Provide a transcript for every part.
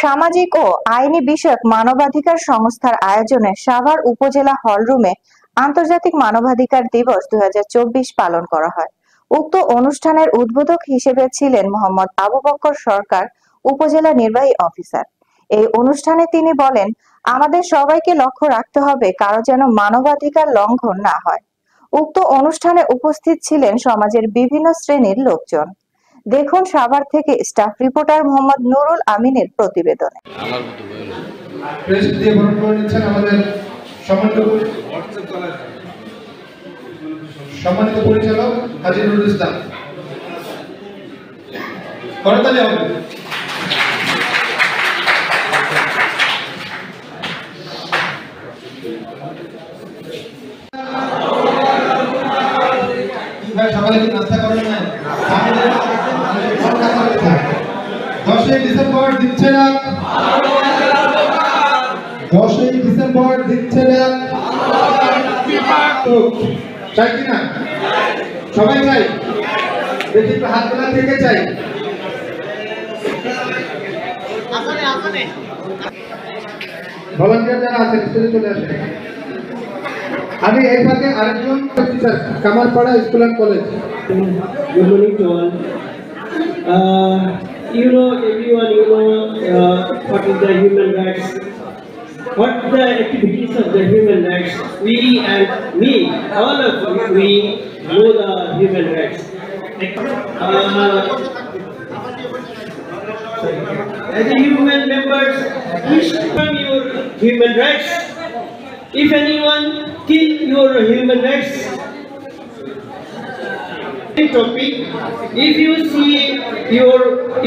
সামাজিক ও আইনি বিষয়ক মানবাধিকার সংস্থার আয়োজনে সাভার উপজেলা হলরুমে আন্তর্জাতিক মানবাধিকার দিবস 2024 পালন করা হয়। উক্ত অনুষ্ঠানের উদ্বোধক হিসেবে ছিলেন মোহাম্মদ আবু বকর সরকার, উপজেলা নির্বাহী অফিসার। এই অনুষ্ঠানে তিনি বলেন, আমাদের সবাইকে লক্ষ্য রাখতে হবে কারো যেন মানবাধিকার লঙ্ঘন না হয়। উক্ত অনুষ্ঠানে উপস্থিত ছিলেন সমাজের বিভিন্ন শ্রেণীর লোকজন। দেখুন সাভার থেকে স্টাফ রিপোর্টার মোহাম্মদ নুরুল আমিনের প্রতিবেদনে। সম্মানিত পরিচালক হাজী নুরুল ইসলাম, করতালি হবে। সবাই কি নাস্তা করেন না? 10ই ডিসেম্বর দিচ্ছে না, 10ই ডিসেম্বর দিচ্ছে না, চাই কিনা? সবাই চাই, দেখি একটু হাত তোলা থেকে চাই। ভলান্টিয়ার যারা আছেন স্টেজে চলে আসেন। আমি এই ফাঁকে আরেকজন teacher, Kamarpara school and college. Good morning to all. You know, everyone, what is the human rights, what the activities of the human rights. We and me, all of we know the human rights. As a human members, wish from your human rights. If anyone kill your human rights, topic, if you see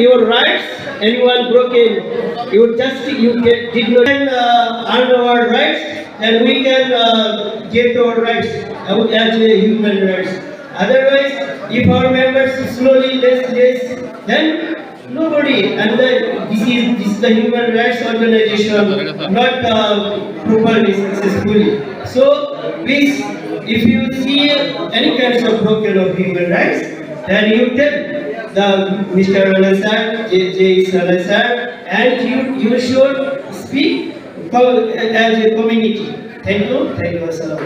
your rights, anyone broken, your justice, you did not earn our rights, and we can get our rights as a human rights. Otherwise, if our members slowly less, then nobody, and this is the human rights organization not properly successfully. So please, if you see any kinds of broken of human rights, then you tell the Mr. Al-Assad, J. Al-Assad, and you should speak as a community. Thank you. Assalam.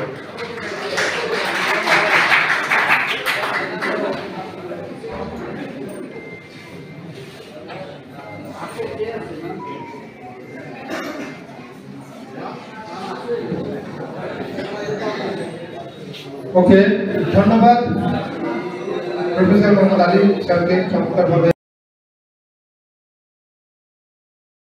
ওকে, ধন্যবাদ professor Mohammad Ali স্যারকে চমৎকারভাবে